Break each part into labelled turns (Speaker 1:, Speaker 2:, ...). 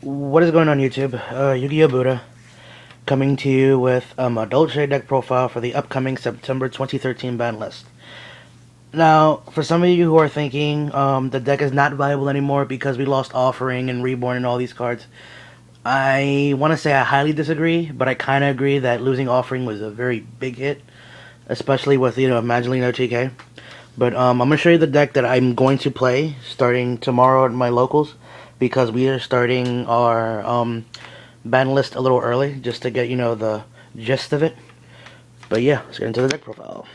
Speaker 1: What is going on, YouTube? Yu-Gi-Oh! Buddha coming to you with a Madolche deck profile for the upcoming September 2013 ban list. Now, for some of you who are thinking the deck is not viable anymore because we lost Offering and Reborn and all these cards, I want to say I highly disagree, but I kind of agree that losing Offering was a very big hit, especially with, Magdaleno TK. But I'm going to show you the deck that I'm going to play starting tomorrow at my locals, because we are starting our ban list a little early, just to get, the gist of it. But yeah, let's get into the deck profile.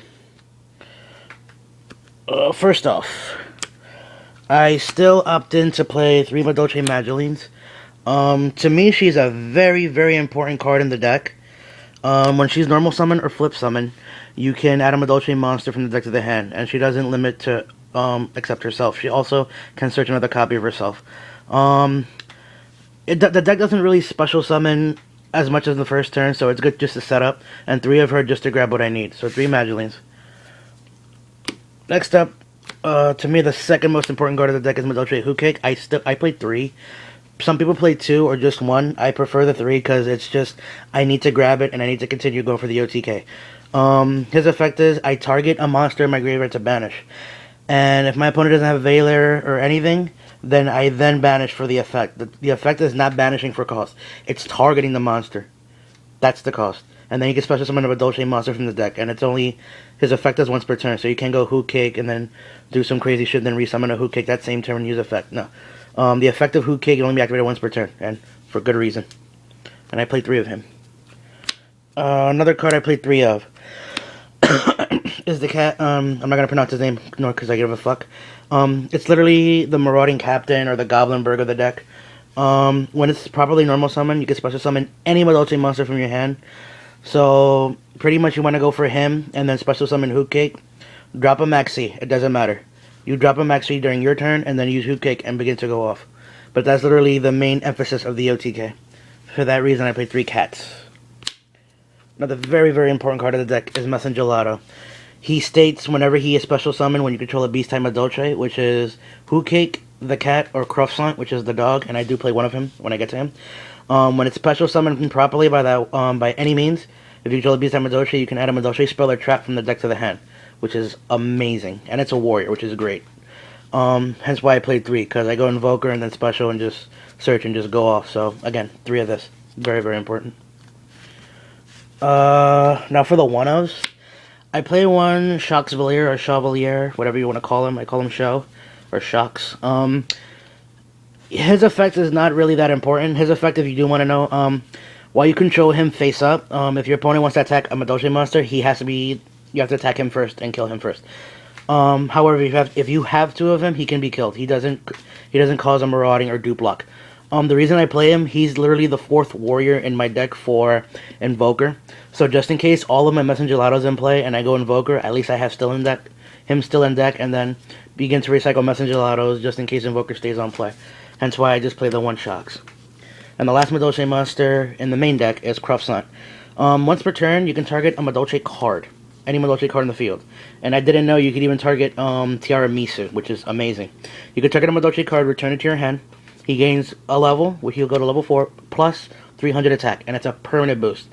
Speaker 1: First off, I still opt in to play 3 Madolche Magdalenes. To me, she's a very, very important card in the deck. When she's normal summon or flip summon, you can add a Madolche monster from the deck to the hand, and she doesn't limit to except herself. She also can search another copy of herself. The deck doesn't really special summon as much as the first turn, so it's good just to set up, and 3 of her just to grab what I need. So 3 Magdalenes. Next up, to me, the second most important card of the deck is Madolche Hootcake. I played 3. Some people play 2 or just 1. I prefer the 3 because it's just, I need to grab it and I need to continue going for the OTK. His effect is, I target a monster in my graveyard to banish. And if my opponent doesn't have Veiler or anything, then I banish for the effect. The effect is not banishing for cost. It's targeting the monster. That's the cost. And then you can special summon a Madolche monster from the deck, and it's only, his effect is once per turn, so you can go Hootcake and then do some crazy shit, then resummon a Hootcake that same turn and use effect. No. The effect of Hootcake can only be activated once per turn, and for good reason. And I played 3 of him. Another card I played 3 of is the cat. I'm not gonna pronounce his name, nor because I give a fuck. It's literally the Marauding Captain or the Goblinberg of the deck. When it's properly normal summon, you can special summon any Madolche monster from your hand. So pretty much you want to go for him and then special summon Hootcake. Drop a Maxi. It doesn't matter. You drop a Maxi during your turn and then use Hootcake and begin to go off. But that's literally the main emphasis of the OTK. For that reason, I played 3 cats. Another very, very important card of the deck is Messengerado. He states whenever he is special summoned when you control a beast type Madolche, which is Hootcake, the cat, or Croissant, which is the dog, and I do play one of him when I get to him. When it's special summoned properly by any means, if you control a beast type Madolche, you can add a Madolche spell or trap from the deck to the hand, which is amazing. And it's a warrior, which is great. Hence why I played 3, because I go Invoker and then special and just search and just go off. So, again, 3 of this. Very, very important. Now for the one-ofs. I play 1 Shoxvalier or Chevalier, whatever you want to call him. I call him Show, or Shox. His effect is not really that important. His effect, if you do want to know, while you control him face up, if your opponent wants to attack a Madolche monster, you have to attack him first and kill him first. However, if you have 2 of him, he can be killed. He doesn't cause a marauding or dupe block. The reason I play him, he's literally the 4th warrior in my deck for Invoker. So just in case all of my Messengelados in play and I go Invoker, at least I have him still in deck, and then begin to recycle Messengelados just in case Invoker stays on play. Hence why I just play the 1 Shocks. And the last Madolche monster in the main deck is Croissant. Once per turn, you can target a Madolche card. Any Madolche card in the field. And I didn't know you could even target Tiara Misu, which is amazing. You could target a Madolche card, return it to your hand. He gains a level, which he'll go to level 4, plus 300 attack, and it's a permanent boost.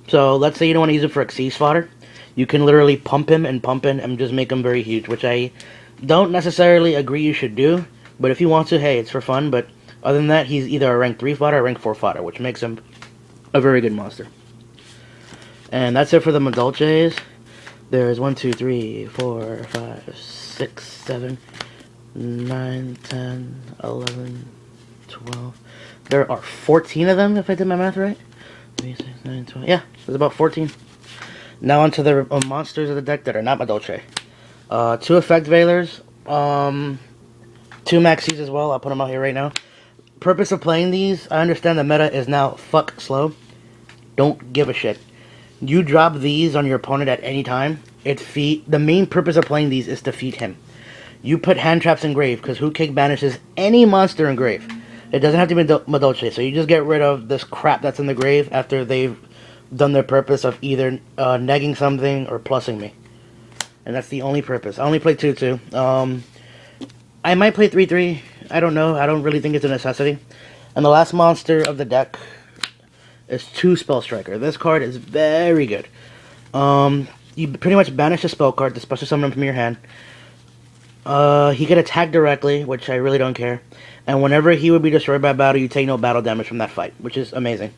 Speaker 1: So, let's say you don't want to use it for Xyz fodder. You can literally pump him and just make him very huge, which I don't necessarily agree you should do. But if you want to, hey, it's for fun. But other than that, he's either a rank 3 fodder or rank 4 fodder, which makes him a very good monster. And that's it for the Madolches. There's 1, 2, 3, 4, 5, 6, 7, 9, 10, 11... 12. There are 14 of them, if I did my math right. 3, 6, 9, 12. Yeah, there's about 14. Now onto the monsters of the deck that are not Madolche. 2 Effect Veilers. 2 Maxis as well. I'll put them out here right now. Purpose of playing these, I understand the meta is now fuck slow. Don't give a shit. You drop these on your opponent at any time. The main purpose of playing these is to feed him. You put hand traps in grave, because Hootcake banishes any monster in grave. It doesn't have to be Madolche, so you just get rid of this crap that's in the grave after they've done their purpose of either negging something or plussing me. And that's the only purpose. I only play 2-2. I might play 3-3. I don't know. I don't really think it's a necessity. And the last monster of the deck is 2 Spell Striker. This card is very good. You pretty much banish a spell card to special summon him from your hand. He can attack directly, which I really don't care. And whenever he would be destroyed by battle, you take no battle damage from that fight, which is amazing.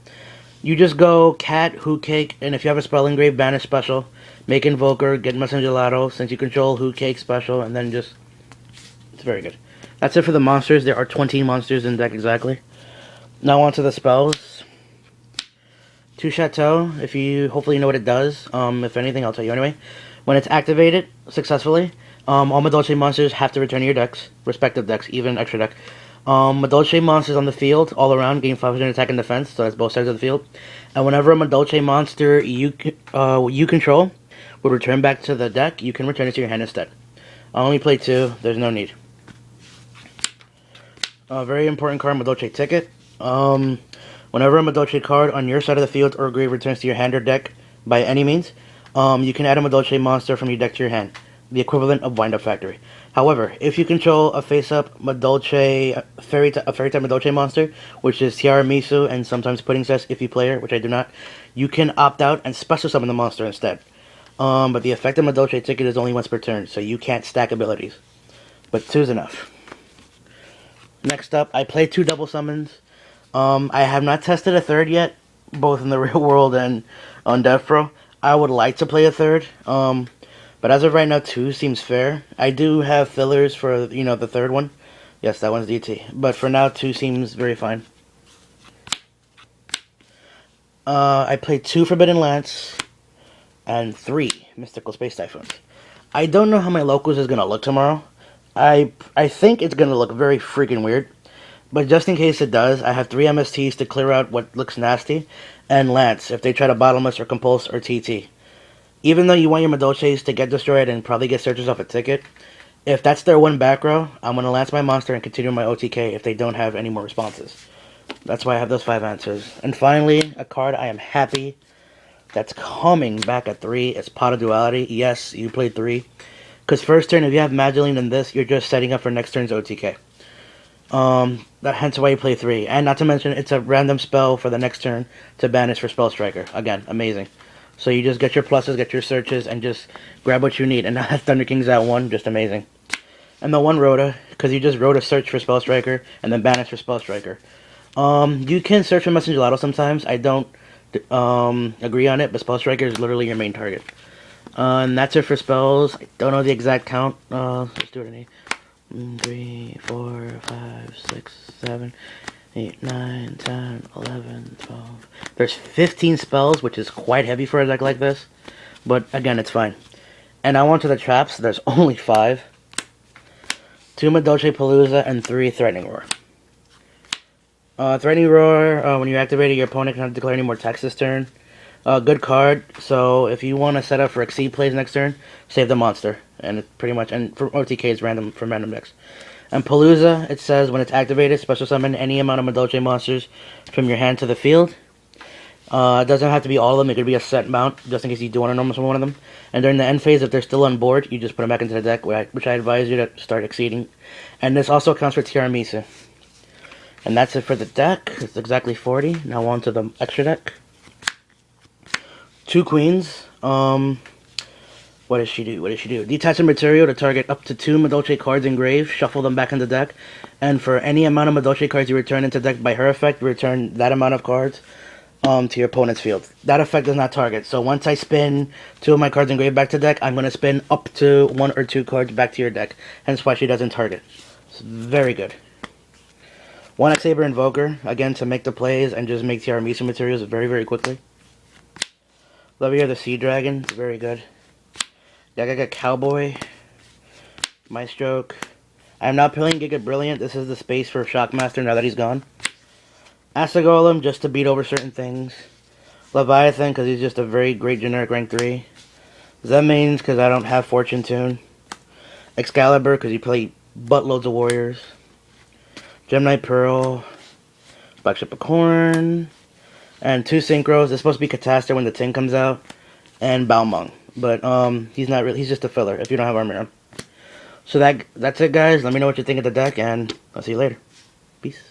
Speaker 1: You just go Cat, Hoot Cake, and if you have a spell engraved, banish special. Make Invoker, get Messenger Gelato, since you control Hoot Cake special, and then just... It's very good. That's it for the monsters. There are 20 monsters in the deck exactly. Now on to the spells. 2 Chateau, if you hopefully know what it does. If anything, I'll tell you anyway. When it's activated successfully, all Madolche monsters have to return to your decks, respective decks, even extra deck. Madolche monsters on the field, all around, gain 500 attack and defense, so that's both sides of the field. And whenever a Madolche monster you control will return back to the deck, you can return it to your hand instead. I only play 2, there's no need. Very important card, Madolche Ticket. Whenever a Madolche card on your side of the field or grave returns to your hand or deck by any means, you can add a Madolche monster from your deck to your hand, the equivalent of Wind Up Factory. However, if you control a face-up Madolche, a fairy-type Madolche monster, which is Tiramisu and sometimes Pudding Cess if you play her, which I do not, you can opt out and special summon the monster instead. But the effective Madolche Ticket is only once per turn, so you can't stack abilities. But 2's enough. Next up, I play 2 double summons. I have not tested a 3rd yet, both in the real world and on DevPro. I would like to play a 3rd, but as of right now, 2 seems fair. I do have fillers for, the 3rd one. Yes, that one's DT. But for now, 2 seems very fine. I played 2 Forbidden Lance and 3 Mystical Space Typhoons. I don't know how my locals is going to look tomorrow. I think it's going to look very freaking weird. But just in case it does, I have 3 MSTs to clear out what looks nasty, and Lance if they try to Bottomless or Compulse or TT. Even though you want your Madolches to get destroyed and probably get searches off a ticket, if that's their one back row, I'm going to Lance my monster and continue my OTK if they don't have any more responses. That's why I have those 5 answers. And finally, a card I am happy that's coming back at 3 is Pot of Duality. Yes, you played 3. Because first turn, if you have Madeline in this, you're just setting up for next turn's OTK. Hence why you play 3. And not to mention, it's a random spell for the next turn to banish for Spell Striker. Again, amazing. So you just get your pluses, get your searches, and just grab what you need. And now that Thunder King's at 1, just amazing. And the 1 Rhoda, because you just wrote a search for Spell Striker, and then banish for Spell Striker. You can search for Messenger Gelato sometimes. I don't agree on it, but Spell Striker is literally your main target. And that's it for spells. I don't know the exact count. Let's do it in 3, 4, 5, 6, 7, 8, 9, 10, 11, 12. There's 15 spells, which is quite heavy for a deck like this. But again, it's fine. And now onto the traps. There's only 5. 2 Madolche Palooza and 3 Threatening Roar. Threatening Roar, when you activate it, your opponent cannot declare any more attacks this turn. Good card, so if you want to set up for Exceed plays next turn, save the monster. And it pretty much, and for OTK it's random from random decks. And Palooza, it says when it's activated, special summon any amount of Madolche monsters from your hand to the field. It doesn't have to be all of them, it could be a set amount, just in case you do want to normal summon one of them. And during the end phase, if they're still on board, you just put them back into the deck, which I advise you to start exceeding. And this also accounts for Tiramisu. And that's it for the deck. It's exactly 40. Now on to the extra deck. 2 queens. What does she do? What does she do? Detach a material to target up to 2 Madolche cards engraved. Shuffle them back in the deck. And for any amount of Madolche cards you return into deck by her effect, return that amount of cards to your opponent's field. That effect does not target. So once I spin 2 of my cards engraved back to deck, I'm going to spin up to 1 or 2 cards back to your deck. Hence why she doesn't target. It's very good. 1 X-Saber Invoker, again to make the plays and just make Tiramisu materials very, very quickly. Levier the Sea Dragon, it's very good. Giga Cowboy, Maestroke. I'm not playing Giga Brilliant, this is the space for Shockmaster now that he's gone. Asagolem, just to beat over certain things. Leviathan, because he's just a very great generic rank 3. Zemains, because I don't have Fortune Tune. Excalibur, because you play buttloads of warriors. Gemini Pearl. Black Ship of Corn. And 2 Synchros. It's supposed to be Catastor when the tin comes out. And Balmung. But he's not really, he's just a filler if you don't have armor on. So that's it, guys. Let me know what you think of the deck, and I'll see you later. Peace.